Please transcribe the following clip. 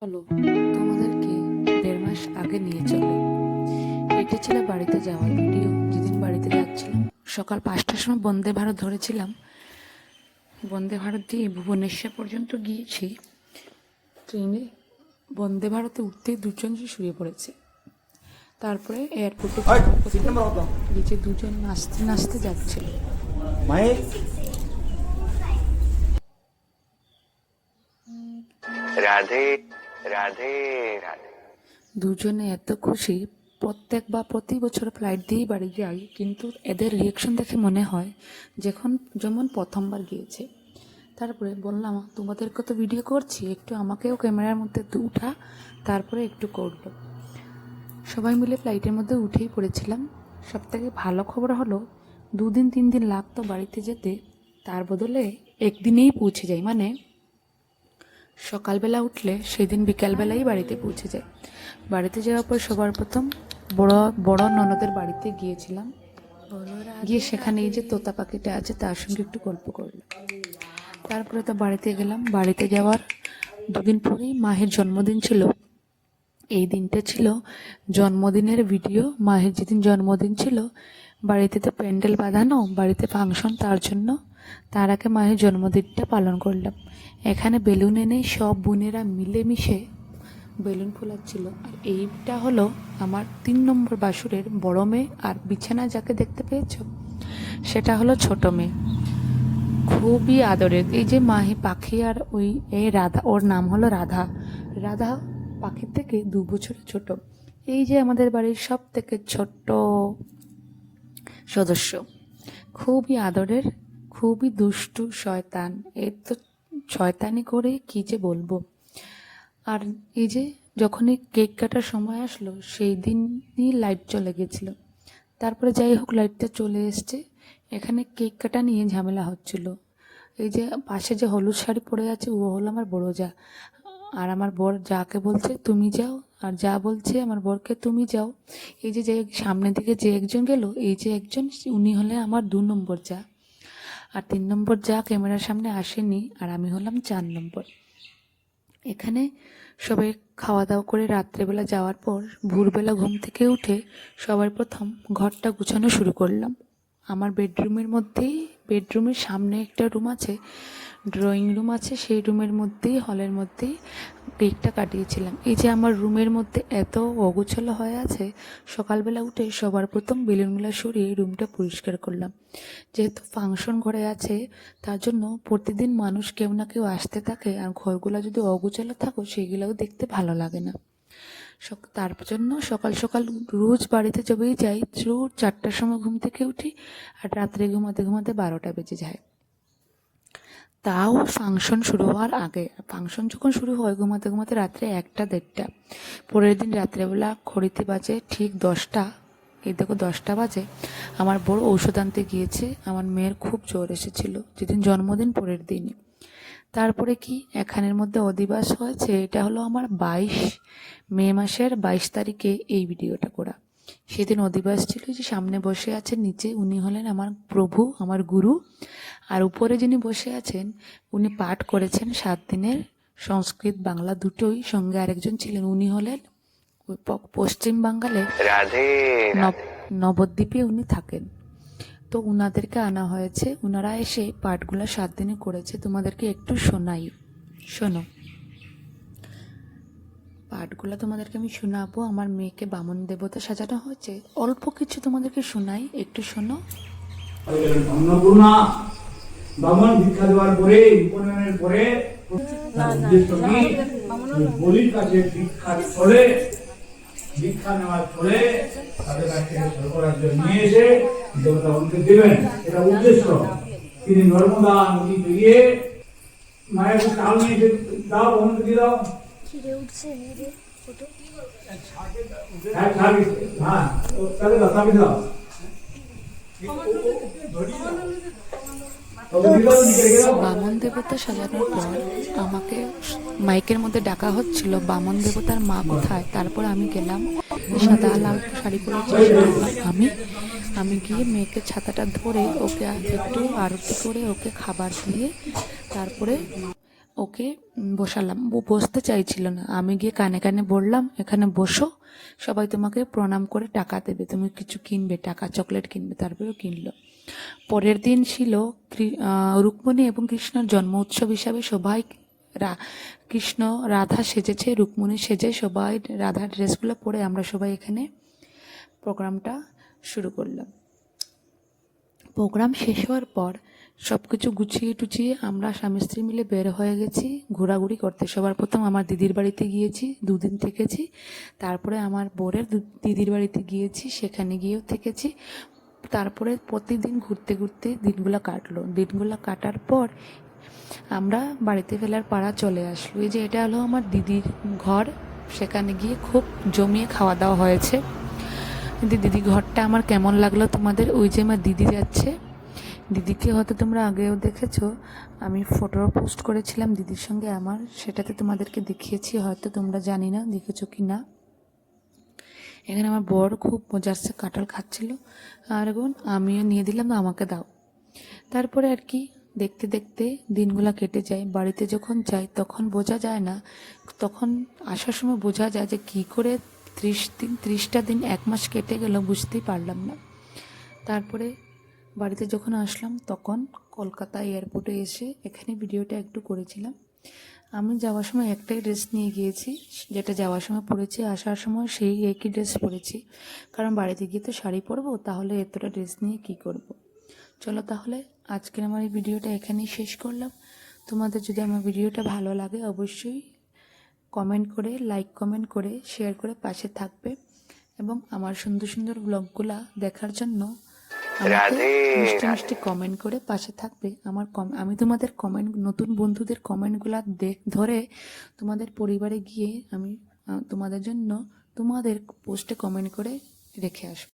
চলো তোমাদেরকে 1.5 মাস আগে নিয়ে চলো। এটা ছিল বাড়িতে যাওয়ার ভিডিও। যেদিন বাড়িতে যাচ্ছিলাম সকাল 5টার সময় বন্দে ভারত ধরেছিলাম। বন্দে ভারত দিয়ে ভুবনেশ্বর পর্যন্ত গিয়েছি। ট্রেনে বন্দে ভারতে উঠতেই দুজন শুয়ে পড়েছে। তারপরে এয়ারপোর্টে নিচে দুজন নাচতে নাচতে যাচ্ছিল। রাধে রাধে রাধে। দুজনে এত খুশি, প্রতি বছর ফ্লাইট দিয়েই বাড়ি যাই, কিন্তু এদের রিয়াকশন দেখে মনে হয় যেমন প্রথমবার গিয়েছে। তারপরে বললাম, তোমাদেরকে তো ভিডিও করছি, একটু আমাকেও ক্যামেরার মধ্যে উঠা। তারপরে একটু করলো। সবাই মিলে ফ্লাইটের মধ্যে উঠেই পড়েছিলাম। সবথেকে ভালো খবর হলো 2-3 দিন লাগতো বাড়িতে যেতে, তার বদলে একদিনেই পৌঁছে যাই। মানে সকালবেলা উঠলে সেদিন বিকালবেলাই বাড়িতে পৌঁছে যায়। বাড়িতে যাওয়ার পর সবার প্রথম বড় বড় ননদের বাড়িতে গিয়েছিলাম। গিয়ে সেখানে এই যে তোতা পাখিটা আছে তার সঙ্গে একটু গল্প করলাম। তারপরে তো বাড়িতে গেলাম। বাড়িতে যাওয়ার 2 দিন পরেই মাহের জন্মদিন ছিল। এই দিনটা ছিল জন্মদিনের ভিডিও। মাহের যেদিন জন্মদিন ছিল, বাড়িতে তো প্যান্ডেল বাঁধানো, বাড়িতে ফাংশন, তার আগে মায়ের জন্মদিনটা পালন করলাম। এখানে বেলুন এনে সব বোনেরা মিলেমিশে বেলুন ফোলাচ্ছিল। আর এইটা হলো আমার 3 নম্বর বাসুরের বড় মেয়ে। আর বিছানা যাকে দেখতে পেয়েছ, সেটা হলো ছোট মেয়ে। খুবই আদরের। এই যে মাহি পাখি আর এই রাধা, ওর নাম হলো রাধা। রাধা পাখির থেকে 2 বছরের ছোট। এই যে আমাদের বাড়ির সব থেকে ছোট্ট সদস্য, খুবই আদরের, খুবই দুষ্টু শয়তান। এর তো শয়তানি করে কি যে বলবো। আর এই যে যখনই কেক কাটার সময় আসলো, সেই দিনই লাইট চলে গেছিল। তারপরে যাই হোক, লাইটটা চলে এসছে। এখানে কেক কাটা নিয়ে ঝামেলা হচ্ছিল। এই যে পাশে যে হলুদ শাড়ি পরে আছে, ও হলো আমার বড় যা। আর আমার বর যাকে বলছে তুমি যাও, আর যা বলছে আমার বরকে তুমি যাও। এই যে সামনের দিকে যে একজন গেল, এই যে একজন, উনি হলে আমার 2 নম্বর যা। আর 3 নম্বর যা ক্যামেরার সামনে আসেনি, আর আমি হলাম 4 নম্বর। এখানে সবাই খাওয়া দাওয়া করে রাত্রেবেলা যাওয়ার পর ভোরবেলা ঘুম থেকে উঠে সবার প্রথম ঘরটা গুছানো শুরু করলাম। আমার বেডরুমের সামনে একটা রুম আছে, ড্রয়িং রুম আছে, সেই রুমের মধ্যেই, হলের মধ্যেই কেকটা কাটিয়েছিলাম। এই যে আমার রুমের মধ্যে এত অগোছালো হয়ে আছে, সকালবেলা উঠে সবার প্রথম বেলুনগুলো সরিয়ে রুমটা পরিষ্কার করলাম। যেহেতু ফাংশন ঘরে আছে, তার জন্য প্রতিদিন মানুষ কেউ না কেউ আসতে থাকে, আর ঘরগুলো যদি অগোছালো থাকো সেগুলোও দেখতে ভালো লাগে না। তার জন্য সকাল সকাল রোজ বাড়িতে যবেই যাই, রোজ 4টার সময় ঘুম থেকে উঠি, আর রাত্রে ঘুমাতে ঘুমাতে 12টা বেজে যায়। তাও ফাংশন শুরু হওয়ার আগে। ফাংশন যখন শুরু হয় ঘুমাতে ঘুমাতে রাত্রে 1টা-1:30। পরের দিন রাত্রেবেলা ঘড়িতে বাজে ঠিক 10টা। এই দেখো 10টা বাজে। আমার বড় ঔষধ আনতে গিয়েছে। আমার মেয়ের খুব জ্বর এসেছিল যেদিন জন্মদিন, পরের দিনই। তারপরে কি এখানের মধ্যে অধিবাস হয়েছে। এটা হলো আমার মে মাসের 22 তারিখে এই ভিডিওটা করা। সেদিন অধিবাস ছিল। যে সামনে বসে আছেন নিচে, উনি হলেন আমার প্রভু, আমার গুরু। আর উপরে যিনি বসে আছেন, উনি পাঠ করেছেন 7 দিনের সংস্কৃত বাংলা দুটোই। সঙ্গে আরেকজন ছিলেন, উনি হলেন পশ্চিম বাঙ্গালে রাধে নবদ্বীপে উনি থাকেন। তো উনাদেরকে আনা হয়েছে। উনারা এসে পাঠগুলো 7 দিনে করেছে। তোমাদেরকে একটু শোনো পাঠগুলো তোমাদেরকে আমি শোনাবো। আমার মেয়েকে বামন দেবতা সাজানো হয়েছে, অল্প কিছু তোমাদেরকে শোনাই, একটু শোনো। অন্নপূর্ণা বামন ভিক্ষা দেওয়ার পরে, উপনয়নের পরে বলির কাছে ভিক্ষা নেওয়ার ফলে তাদের কাছ থেকে সরবরাহ নিয়ে এসে দেবতা বলতে দেবেন, এটা উদ্দেশ্য। তিনি নর্মদা নদী পেরিয়ে মায়ের চাল নিয়ে এসে দাও, বন্ধ দিয়ে দাও। হ্যাঁ তাহলে দাবি দাও। বামন দেবতা সাজানোর পর আমাকে মাইকের মধ্যে ডাকা হচ্ছিল, বামন দেবতার মা কোথায়। তারপর আমি গেলাম, সাদা লাল শাড়ি পরেছি আমি গিয়ে মেয়েকে ছাতাটা ধরে ওকে একটু আরতি করে ওকে খাবার দিয়ে তারপরে ওকে বসালাম। ও বসতে চাইছিল না, আমি গিয়ে কানে কানে বললাম এখানে বসো, সবাই তোমাকে প্রণাম করে টাকা দেবে, তুমি কিছু কিনবে, টাকা চকলেট কিনবে। তারপরেও কিনলো। পরের দিন ছিল রুক্মিণী এবং কৃষ্ণর জন্ম উৎসব হিসাবে সবাই কৃষ্ণ রাধা সেজেছে, রুক্মিণী সেজে সবাই রাধার ড্রেসগুলো পরে আমরা সবাই এখানে প্রোগ্রামটা শুরু করলাম। প্রোগ্রাম শেষ হওয়ার পর সব কিছু গুছিয়ে টুছিয়ে আমরা স্বামী স্ত্রী মিলে বের হয়ে গেছি ঘোরাঘুরি করতে। সবার প্রথম আমার দিদির বাড়িতে গিয়েছি, 2 দিন থেকেছি। তারপরে আমার বোরের দিদির বাড়িতে গিয়েছি, সেখানে গিয়েও থেকেছি। তারপরে প্রতিদিন ঘুরতে ঘুরতে দিনগুলো কাটলো। দিনগুলো কাটার পর আমরা বাড়িতে ফেরার পাড়া চলে আসলো। এই যে এটা হলো আমার দিদির ঘর, সেখানে গিয়ে খুব জমিয়ে খাওয়া দাওয়া হয়েছে। কিন্তু দিদি ঘরটা আমার কেমন লাগলো তোমাদের, ওই যে আমার দিদি যাচ্ছে, দিদিকে হয়তো তোমরা আগেও দেখেছো, আমি ফটো পোস্ট করেছিলাম দিদির সঙ্গে আমার, সেটাতে তোমাদেরকে দেখিয়েছি, হয়তো তোমরা জানি না দেখেছো কি না। এখানে আমার বর খুব মজার সে কাঁঠাল খাচ্ছিল, আর এখন আমিও নিয়ে দিলাম, আমাকে দাও। তারপরে আর কি দেখতে দেখতে দিনগুলো কেটে যায়। বাড়িতে যখন যাই তখন বোঝা যায় না, তখন আসার সময় বোঝা যায় যে কী করে 30টা দিন 1 মাস কেটে গেল বুঝতেই পারলাম না। তারপরে বাড়িতে যখন আসলাম তখন কলকাতা এয়ারপোর্টে এসে এখানে ভিডিওটা একটু করেছিলাম। আমি যাওয়ার সময় একটাই ড্রেস নিয়ে গিয়েছি, যেটা যাওয়ার সময় পরেছি, আসার সময় সেই একই ড্রেস পরেছি, কারণ বাড়িতে গিয়ে তো শাড়ি পরবো, তাহলে এতটা ড্রেস নিয়ে কি করব। চলো তাহলে আজকের আমার এই ভিডিওটা এখানেই শেষ করলাম। তোমাদের যদি আমার ভিডিওটা ভালো লাগে অবশ্যই কমেন্ট করে, লাইক কমেন্ট করে, শেয়ার করে পাশে থাকবে, এবং আমার সুন্দর সুন্দর ব্লগগুলা দেখার জন্য আমাকে রাধে মিষ্টি রাধে। মিষ্টি কমেন্ট করে পাশে থাকবে। আমি তোমাদের কমেন্ট, নতুন বন্ধুদের কমেন্টগুলা ধরে তোমাদের পরিবারে গিয়ে আমি তোমাদের জন্য তোমাদের পোস্টে কমেন্ট করে রেখে আসবো।